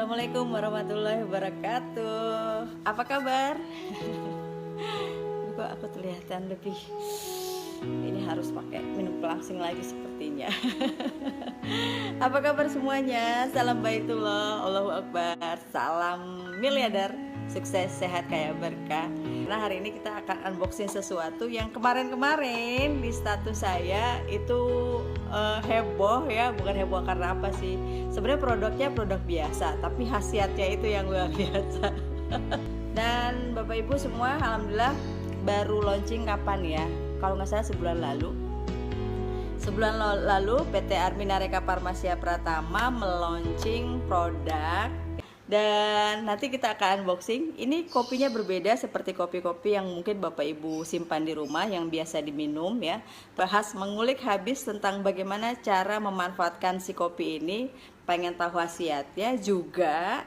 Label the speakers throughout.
Speaker 1: Assalamualaikum warahmatullahi wabarakatuh. Apa kabar? Kok aku kelihatan lebih, ini harus pakai minum pelangsing lagi sepertinya. Apa kabar semuanya? Salam baitullah, Allahu Akbar. Salam miliarder, sukses, sehat, kaya, berkah. Nah, hari ini kita akan unboxing sesuatu yang kemarin-kemarin di status saya itu heboh ya. Bukan heboh karena apa sih, sebenarnya produknya produk biasa, tapi khasiatnya itu yang luar biasa. Dan Bapak Ibu semua, alhamdulillah baru launching kapan ya? Kalau nggak salah sebulan lalu. Sebulan lalu PT Arminareka Farmasia Pratama meluncing produk. Dan nanti kita akan unboxing. Ini kopinya berbeda seperti kopi-kopi yang mungkin Bapak Ibu simpan di rumah yang biasa diminum ya. Bahas mengulik habis tentang bagaimana cara memanfaatkan si kopi ini. Pengen tahu khasiatnya juga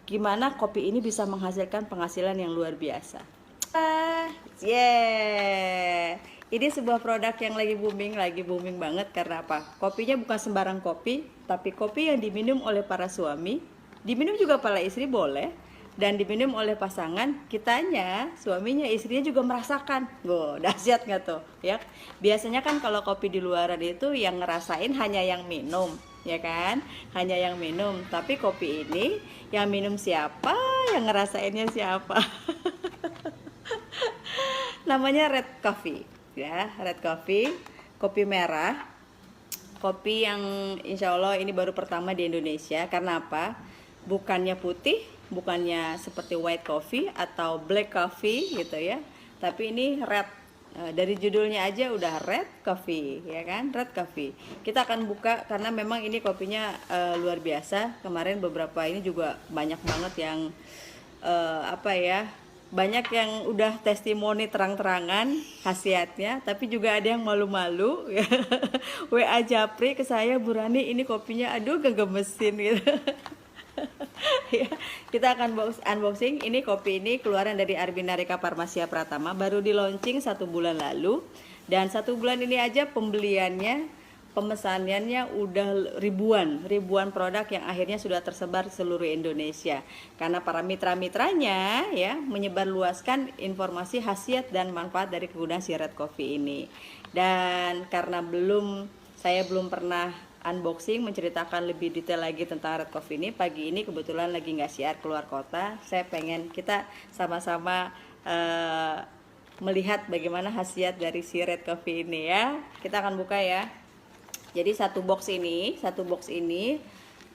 Speaker 1: gimana kopi ini bisa menghasilkan penghasilan yang luar biasa. Ini sebuah produk yang lagi booming banget. Karena apa? Kopinya bukan sembarang kopi, tapi kopi yang diminum oleh para suami, diminum juga para istri boleh, dan diminum oleh pasangan, kitanya, suaminya, istrinya juga merasakan. Wow, dahsyat nggak tuh ya? Biasanya kan kalau kopi di luaran itu yang ngerasain hanya yang minum, ya kan? Hanya yang minum. Tapi kopi ini yang minum siapa, yang ngerasainnya siapa? Namanya red coffee ya, red coffee, kopi merah. Kopi yang insya Allah ini baru pertama di Indonesia. Karena apa? Bukannya putih, bukannya seperti white coffee atau black coffee gitu ya, tapi ini red. Dari judulnya aja udah red coffee ya kan, red coffee. Kita akan buka karena memang ini kopinya luar biasa. Kemarin beberapa ini juga banyak banget yang banyak yang udah testimoni terang-terangan khasiatnya, tapi juga ada yang malu-malu ya. WA Japri ke saya, Bu Rani ini kopinya aduh gegemesin gitu. Ya, kita akan unboxing. Ini kopi ini keluaran dari Arminareka Farmasia Pratama, baru di launching 1 bulan lalu. Dan 1 bulan ini aja pembeliannya, pemesanannya udah ribuan produk yang akhirnya sudah tersebar di seluruh Indonesia. Karena para mitra-mitranya ya menyebarluaskan informasi khasiat dan manfaat dari kegunaan si red coffee ini. Dan karena saya belum pernah unboxing menceritakan lebih detail lagi tentang red coffee ini, pagi ini kebetulan lagi nggak siar keluar kota. Saya pengen kita sama-sama melihat bagaimana khasiat dari si red coffee ini ya. Kita akan buka ya. Jadi satu box ini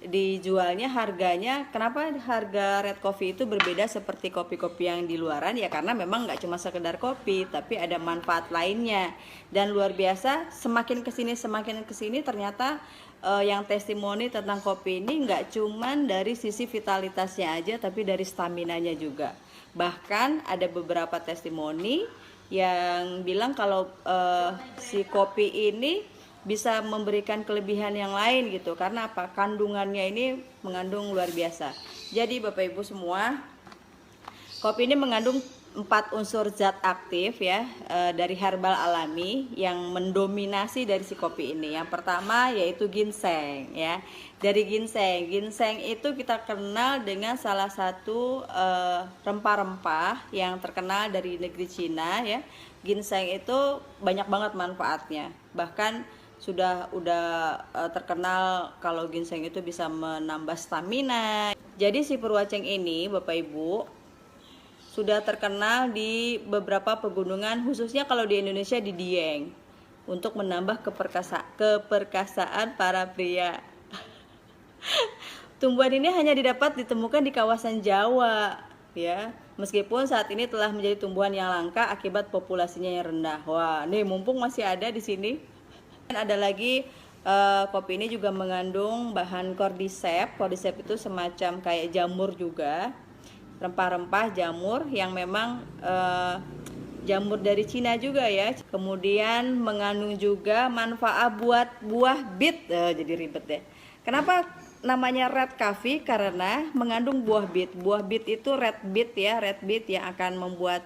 Speaker 1: dijualnya harganya, kenapa harga red coffee itu berbeda seperti kopi-kopi yang di luaran ya, karena memang nggak cuma sekedar kopi tapi ada manfaat lainnya. Dan luar biasa, semakin kesini ternyata yang testimoni tentang kopi ini nggak cuma dari sisi vitalitasnya aja, tapi dari staminanya juga. Bahkan ada beberapa testimoni yang bilang kalau si kopi ini bisa memberikan kelebihan yang lain gitu. Karena apa? Kandungannya ini mengandung luar biasa. Jadi Bapak Ibu semua, kopi ini mengandung 4 unsur zat aktif ya, dari herbal alami yang mendominasi dari si kopi ini. Yang pertama yaitu ginseng ya. Dari ginseng itu kita kenal dengan salah satu rempah-rempah yang terkenal dari negeri Cina ya. Ginseng itu banyak banget manfaatnya. Bahkan sudah terkenal kalau ginseng itu bisa menambah stamina. Jadi si Purwaceng ini Bapak Ibu sudah terkenal di beberapa pegunungan, khususnya kalau di Indonesia di Dieng, untuk menambah keperkasaan para pria. Tumbuhan ini hanya ditemukan di kawasan Jawa ya. Meskipun saat ini telah menjadi tumbuhan yang langka akibat populasinya yang rendah. Wah, nih mumpung masih ada di sini. Dan ada lagi kopi ini juga mengandung bahan cordyceps. Cordyceps itu semacam kayak jamur juga, rempah-rempah jamur yang memang jamur dari Cina juga ya. Kemudian mengandung juga manfaat buat buah bit. Jadi ribet deh. Kenapa namanya red coffee? Karena mengandung buah bit. Buah bit itu red bit yang akan membuat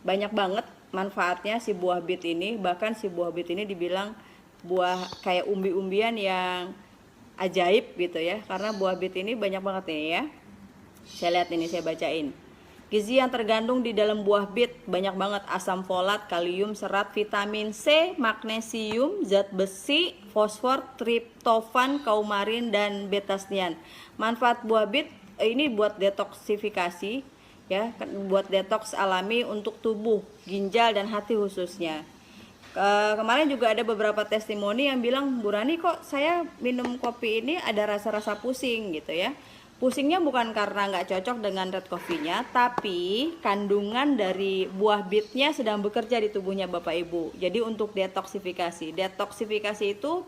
Speaker 1: banyak banget manfaatnya si buah bit ini. Bahkan si buah bit ini dibilang buah kayak umbi-umbian yang ajaib gitu ya, karena buah bit ini banyak banget nih ya. Saya lihat ini, saya bacain. Gizi yang terkandung di dalam buah bit banyak banget: asam folat, kalium, serat, vitamin C, magnesium, zat besi, fosfor, triptofan, coumarin, dan beta-snean. Manfaat buah bit ini buat detoksifikasi ya, buat detoks alami untuk tubuh, ginjal, dan hati khususnya. Kemarin juga ada beberapa testimoni yang bilang, Bu Rani kok saya minum kopi ini ada rasa-rasa pusing gitu ya. Pusingnya bukan karena nggak cocok dengan red coffee-nya, tapi kandungan dari buah bitnya sedang bekerja di tubuhnya Bapak Ibu. Jadi untuk detoksifikasi. Detoksifikasi itu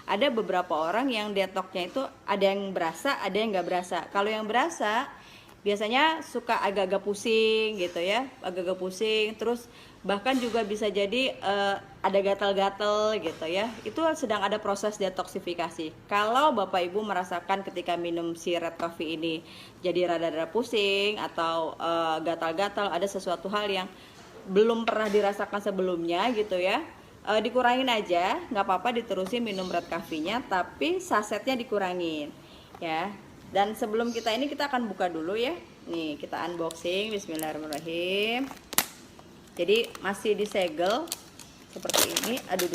Speaker 1: ada beberapa orang yang detoksnya itu ada yang berasa, ada yang nggak berasa. Kalau yang berasa biasanya suka agak-agak pusing gitu ya, agak-agak pusing, terus bahkan juga bisa jadi ada gatal-gatal gitu ya. Itu sedang ada proses detoksifikasi. Kalau Bapak Ibu merasakan ketika minum si red coffee ini jadi rada-rada pusing atau gatal-gatal, ada sesuatu hal yang belum pernah dirasakan sebelumnya gitu ya, dikurangin aja, nggak apa-apa, diterusin minum red coffee-nya, tapi sasetnya dikurangin ya. Dan sebelum kita akan buka dulu ya. Nih, kita unboxing. Bismillahirrahmanirrahim. Jadi masih disegel seperti ini. Aduh.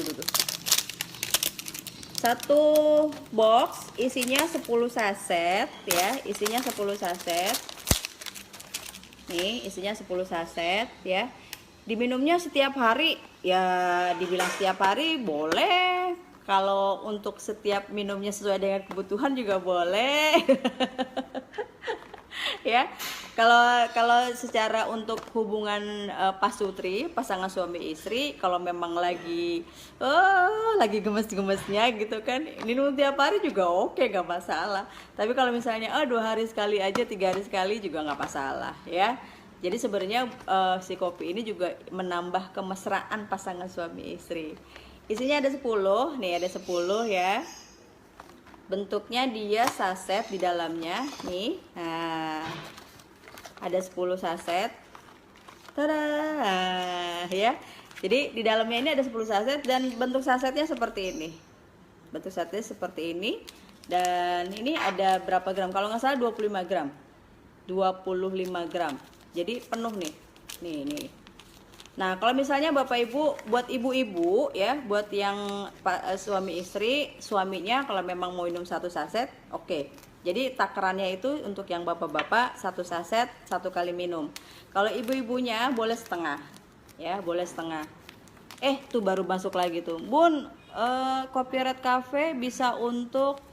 Speaker 1: Satu box isinya 10 saset ya, isinya 10 saset. Nih, isinya 10 saset ya. Diminumnya setiap hari. Ya, dibilang setiap hari boleh. Kalau untuk setiap minumnya sesuai dengan kebutuhan juga boleh. Ya, kalau secara untuk hubungan pasutri, pasangan suami istri, kalau memang lagi gemes-gemesnya gitu kan, minum tiap hari juga oke, gak masalah. Tapi kalau misalnya 2 hari sekali aja, 3 hari sekali juga nggak masalah ya. Jadi sebenarnya si kopi ini juga menambah kemesraan pasangan suami istri. Isinya ada 10, nih ada 10 ya. Bentuknya dia saset di dalamnya nih. Nah, ada 10 saset. Tada ya. Jadi di dalamnya ini ada 10 saset dan bentuk sasetnya seperti ini. Bentuk sasetnya seperti ini. Dan ini ada berapa gram? Kalau nggak salah 25 gram. 25 gram. Jadi penuh nih. Nih. Nah, kalau misalnya Bapak Ibu, buat ibu-ibu ya, buat yang suami istri, suaminya kalau memang mau minum 1 saset, oke. Jadi takarannya itu untuk yang bapak-bapak 1 saset 1 kali minum. Kalau ibu-ibunya boleh setengah. Ya, boleh setengah. Tuh baru masuk lagi tuh. Bun, kopi Red Cafe bisa untuk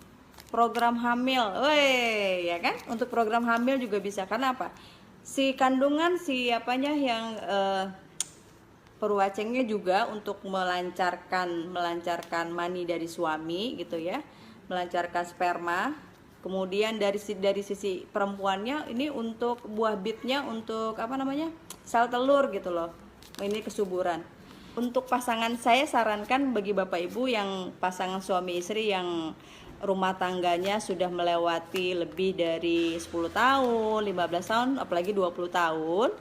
Speaker 1: program hamil. Weh, ya kan? Untuk program hamil juga bisa. Karena apa? Si kandungan yang peruacengnya juga untuk melancarkan mani dari suami gitu ya, melancarkan sperma. Kemudian dari sisi perempuannya ini untuk buah bitnya untuk sel telur gitu loh, ini kesuburan. Untuk pasangan, saya sarankan bagi Bapak Ibu yang pasangan suami istri yang rumah tangganya sudah melewati lebih dari 10 tahun, 15 tahun, apalagi 20 tahun,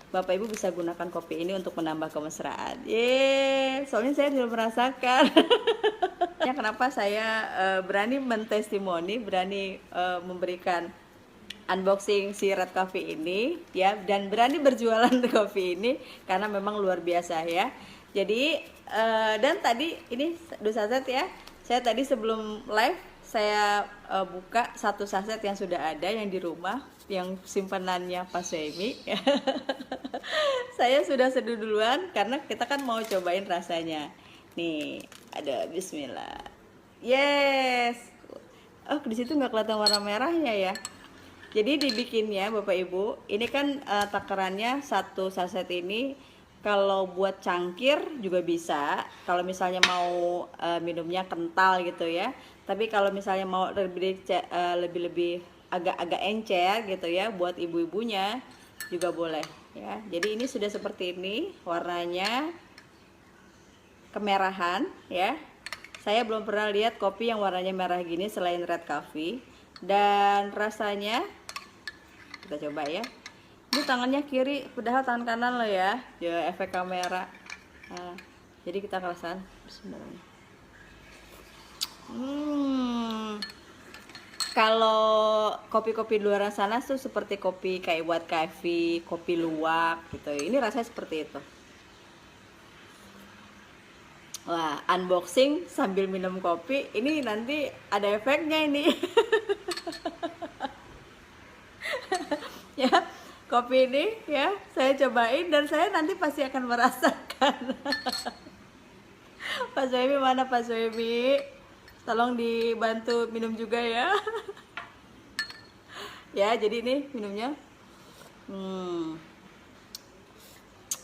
Speaker 1: Bapak Ibu bisa gunakan kopi ini untuk menambah kemesraan. Soalnya saya sudah merasakan. Ya, kenapa saya berani mentestimoni, berani memberikan unboxing si Red Coffee ini ya, dan berani berjualan kopi ini karena memang luar biasa ya. Jadi dan tadi ini 2 saset ya. Saya tadi sebelum live saya buka 1 saset yang sudah ada yang di rumah, yang simpanannya Pak Semi. Saya sudah seduh duluan karena kita kan mau cobain rasanya. Nih, ada bismillah. Yes. Di situ nggak kelihatan warna merahnya ya. Jadi dibikinnya Bapak Ibu, ini kan takarannya 1 saset ini. Kalau buat cangkir juga bisa. Kalau misalnya mau minumnya kental gitu ya. Tapi kalau misalnya mau lebih agak-agak encer gitu ya, buat ibu-ibunya juga boleh ya. Jadi ini sudah seperti ini warnanya, kemerahan ya. Saya belum pernah lihat kopi yang warnanya merah gini selain Red Coffee. Dan rasanya kita coba ya. Ini tangannya kiri, padahal tangan kanan lo ya. Ya, efek kamera. Nah, jadi kita kerasan. Bismillahirrahmanirrahim. Hmm, kalau kopi-kopi di luar sana tuh seperti kopi kayak buat coffee, kopi luwak gitu. Ini rasanya seperti itu. Wah, unboxing sambil minum kopi, ini nanti ada efeknya ini. Ya, kopi ini ya, saya cobain dan saya nanti pasti akan merasakan. Pak Soemi mana Pak Soemi? Tolong dibantu minum juga ya. Ya, jadi ini minumnya. Hmm.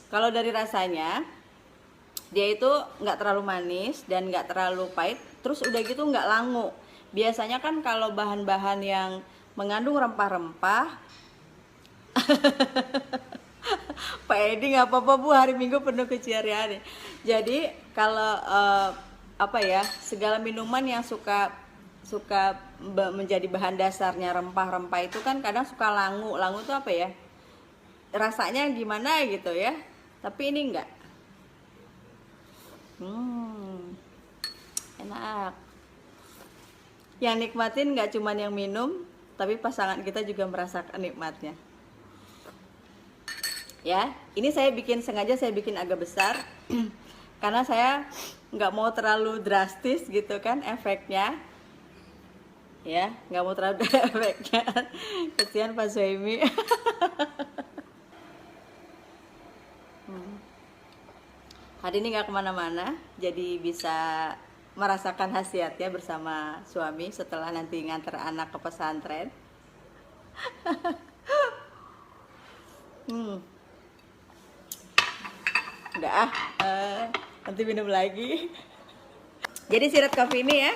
Speaker 1: Kalau dari rasanya, dia itu nggak terlalu manis dan nggak terlalu pahit. Terus udah gitu nggak langu. Biasanya kan kalau bahan-bahan yang mengandung rempah-rempah, Pak Edi nggak apa-apa Bu, hari Minggu penuh keceriaan. Jadi kalau apa ya, segala minuman yang suka suka menjadi bahan dasarnya rempah-rempah itu kan kadang suka langu. Langu itu apa ya? Rasanya gimana gitu ya. Tapi ini enggak. Enak. Yang nikmatin nggak cuman yang minum, tapi pasangan kita juga merasakan nikmatnya. Ya, ini sengaja saya bikin agak besar karena saya nggak mau terlalu drastis gitu kan efeknya. Ya, nggak mau terlalu efeknya. Kesian Pak Soemi. Hari ini nggak kemana-mana, jadi bisa merasakan khasiatnya bersama suami setelah nanti nganter anak ke pesantren. Udah nanti minum lagi. Jadi Sirat Coffee ini ya,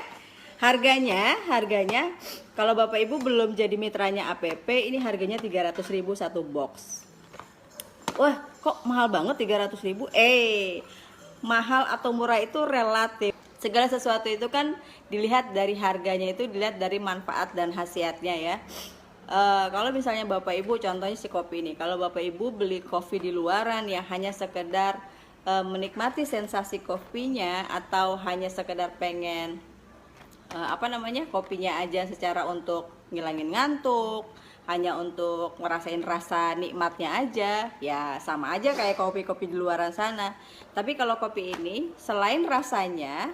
Speaker 1: harganya kalau Bapak Ibu belum jadi mitranya APP, ini harganya 300.000 satu box. Wah, kok mahal banget 300.000? Mahal atau murah itu relatif. Segala sesuatu itu kan dilihat dari harganya, itu dilihat dari manfaat dan khasiatnya ya. Kalau misalnya Bapak Ibu, contohnya si kopi ini, kalau Bapak Ibu beli kopi di luaran ya hanya sekedar menikmati sensasi kopinya, atau hanya sekedar pengen kopinya aja secara untuk ngilangin ngantuk, hanya untuk ngerasain rasa nikmatnya aja, ya sama aja kayak kopi-kopi di luaran sana. Tapi kalau kopi ini selain rasanya,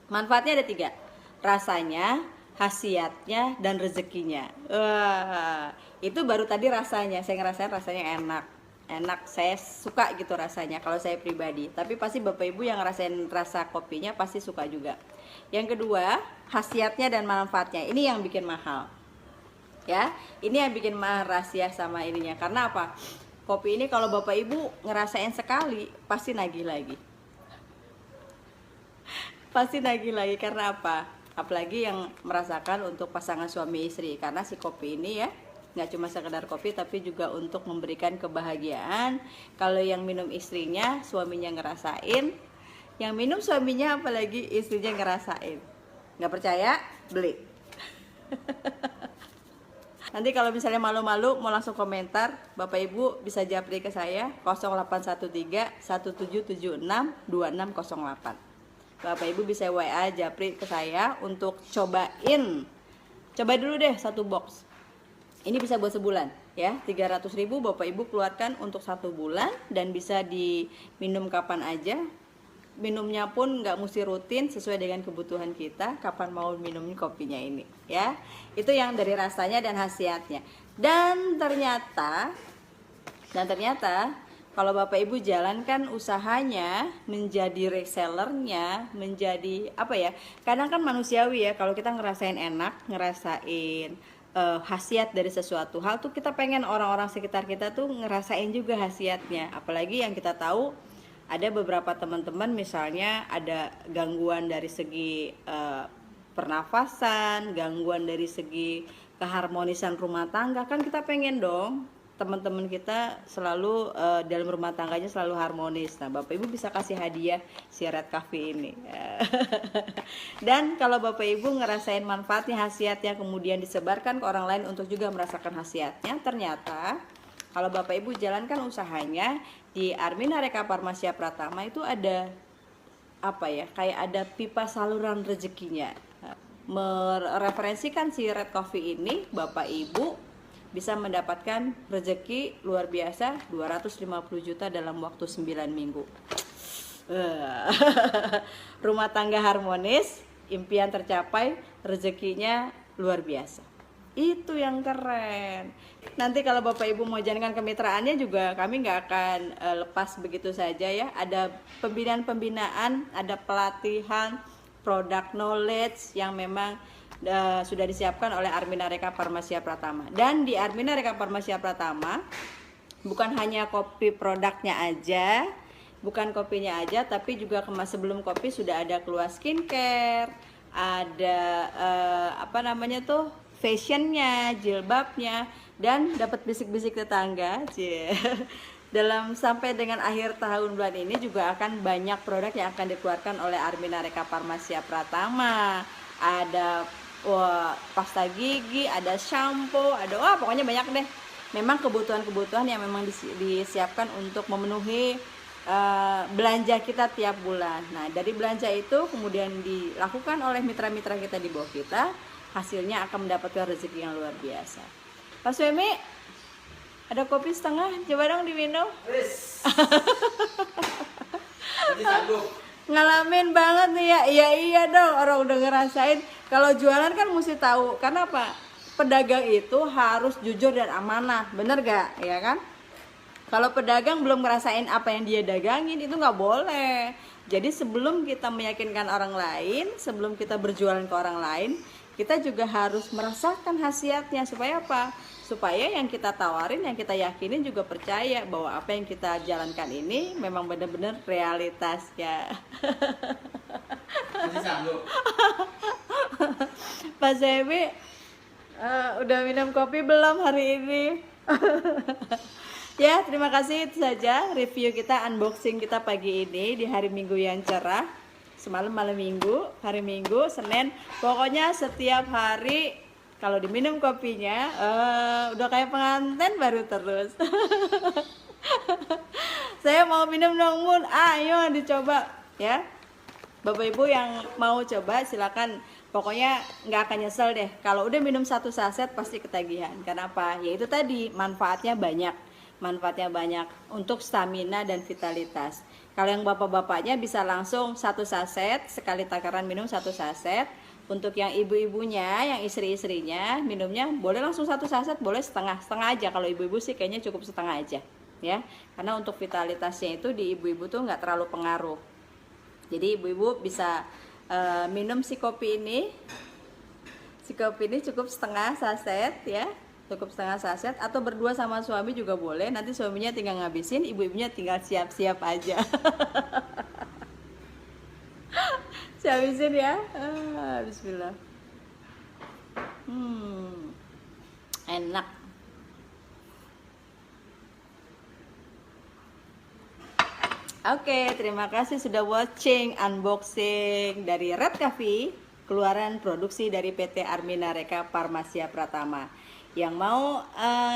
Speaker 1: manfaatnya ada 3: rasanya, khasiatnya, dan rezekinya. Wah, itu baru tadi rasanya. Saya ngerasain rasanya enak, saya suka gitu rasanya kalau saya pribadi. Tapi pasti Bapak Ibu yang ngerasain rasa kopinya pasti suka juga. Yang kedua, khasiatnya dan manfaatnya. Ini yang bikin mahal. Ya, ini yang bikin mahal rahasia sama ininya. Karena apa? Kopi ini kalau Bapak Ibu ngerasain sekali, pasti nagih lagi. Pasti nagih lagi karena apa? Apalagi yang merasakan untuk pasangan suami istri. Karena si kopi ini ya, nggak cuma sekedar kopi tapi juga untuk memberikan kebahagiaan. Kalau yang minum istrinya, suaminya ngerasain. Yang minum suaminya apalagi istrinya ngerasain. Nggak percaya? Beli. Nanti kalau misalnya malu-malu mau langsung komentar, Bapak Ibu bisa japri ke saya 0813 1776 2608. Bapak Ibu bisa WA japri ke saya untuk cobain. Coba dulu deh satu box. Ini bisa buat sebulan ya. 300.000 Bapak Ibu keluarkan untuk 1 bulan dan bisa diminum kapan aja. Minumnya pun nggak mesti rutin, sesuai dengan kebutuhan kita kapan mau minum kopinya ini ya. Itu yang dari rasanya dan khasiatnya. Dan ternyata kalau Bapak Ibu jalankan usahanya, menjadi resellernya, menjadi apa ya, kadang kan manusiawi ya, kalau kita ngerasain enak, ngerasain khasiat dari sesuatu hal tuh, kita pengen orang-orang sekitar kita tuh ngerasain juga khasiatnya. Apalagi yang kita tahu ada beberapa teman-teman misalnya ada gangguan dari segi pernafasan, gangguan dari segi keharmonisan rumah tangga, kan kita pengen dong teman-teman kita selalu dalam rumah tangganya selalu harmonis. Nah, Bapak Ibu bisa kasih hadiah Sirat Coffee ini. Dan kalau Bapak Ibu ngerasain manfaatnya, khasiatnya, kemudian disebarkan ke orang lain untuk juga merasakan khasiatnya, ternyata kalau Bapak Ibu jalankan usahanya di Armin Hareka Farmasia Pratama itu ada apa ya, kayak ada pipa saluran rezekinya. Mereferensikan si Red Coffee ini, Bapak Ibu bisa mendapatkan rezeki luar biasa 250 juta dalam waktu 9 minggu. Rumah tangga harmonis, impian tercapai, rezekinya luar biasa. Itu yang keren. Nanti kalau Bapak Ibu mau jalankan kemitraannya juga kami nggak akan lepas begitu saja ya. Ada pembinaan-pembinaan, ada pelatihan, product knowledge yang memang sudah disiapkan oleh Armina Reka Farmasia Pratama. Dan di Armina Reka Farmasia Pratama bukan hanya kopi produknya aja, bukan kopinya aja, tapi juga sebelum kopi sudah ada keluar skincare, ada fashionnya, jilbabnya, dan dapat bisik-bisik tetangga. Dalam sampai dengan akhir tahun bulan ini juga akan banyak produk yang akan dikeluarkan oleh Armina Reka Farmasia Pratama. Ada pasta gigi, ada shampoo, ada pokoknya banyak deh. Memang kebutuhan-kebutuhan yang memang disiapkan untuk memenuhi belanja kita tiap bulan. Nah, dari belanja itu kemudian dilakukan oleh mitra-mitra kita di bawah kita, hasilnya akan mendapatkan rezeki yang luar biasa. Pak Suemi, ada kopi setengah, coba dong diminum. Ngalamin banget nih ya. Iya dong, orang udah ngerasain. Kalau jualan kan mesti tahu, karena apa? Pedagang itu harus jujur dan amanah, bener gak? Ya kan? Kalau pedagang belum ngerasain apa yang dia dagangin, itu nggak boleh. Jadi sebelum kita meyakinkan orang lain, sebelum kita berjualan ke orang lain, kita juga harus merasakan khasiatnya. Supaya apa? Supaya yang kita tawarin, yang kita yakinin juga percaya bahwa apa yang kita jalankan ini memang benar-benar realitasnya. Pak Zebi, udah minum kopi belum hari ini? Ya, terima kasih. Itu saja review kita, unboxing kita pagi ini di hari Minggu yang cerah. Semalam malam Minggu, hari Minggu, Senin. Pokoknya setiap hari kalau diminum kopinya, udah kayak pengantin baru terus. Saya mau minum dong, Mun. Ayo dicoba ya. Bapak Ibu yang mau coba silakan. Pokoknya nggak akan nyesel deh. Kalau udah minum 1 saset pasti ketagihan. Kenapa? Ya itu tadi, manfaatnya banyak. Manfaatnya banyak untuk stamina dan vitalitas. Kalau yang bapak-bapaknya bisa langsung 1 saset, sekali takaran minum 1 saset. Untuk yang ibu-ibunya, yang istri-istrinya minumnya boleh langsung 1 saset, boleh setengah aja. Kalau ibu-ibu sih kayaknya cukup setengah aja ya. Karena untuk vitalitasnya itu di ibu-ibu tuh nggak terlalu pengaruh. Jadi ibu-ibu bisa minum si kopi ini. Si kopi ini cukup setengah saset ya. Cukup setengah saset, atau berdua sama suami juga boleh. Nanti suaminya tinggal ngabisin, ibu-ibunya tinggal siap-siap aja. Habisin ya. Bismillah. Enak. Oke, terima kasih sudah watching unboxing dari Red Coffee, keluaran produksi dari PT Armina Reka Farmasia Pratama. Yang mau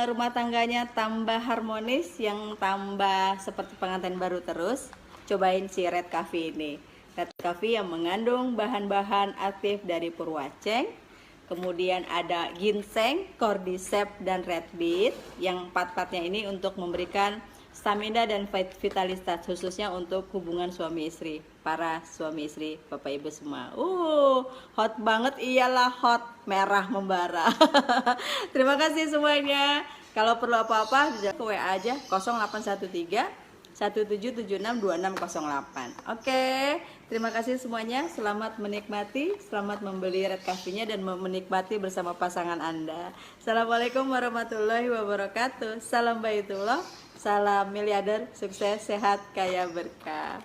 Speaker 1: rumah tangganya tambah harmonis, yang tambah seperti pengantin baru terus, cobain si Red Coffee ini. Red Coffee yang mengandung bahan-bahan aktif dari purwaceng, kemudian ada ginseng, cordyceps, dan red beet. Yang 4-4-nya ini untuk memberikan stamina dan vitalitas, khususnya untuk hubungan suami istri, para suami istri, bapak ibu semua. Hot banget, iyalah hot, merah membara. Terima kasih semuanya. Kalau perlu apa-apa bisa ke WA aja 0813 17762608. Oke, terima kasih semuanya. Selamat menikmati, selamat membeli Red Coffee-nya dan menikmati bersama pasangan Anda. Assalamualaikum warahmatullahi wabarakatuh. Salam baitullah, salam miliarder, sukses, sehat, kaya, berkah.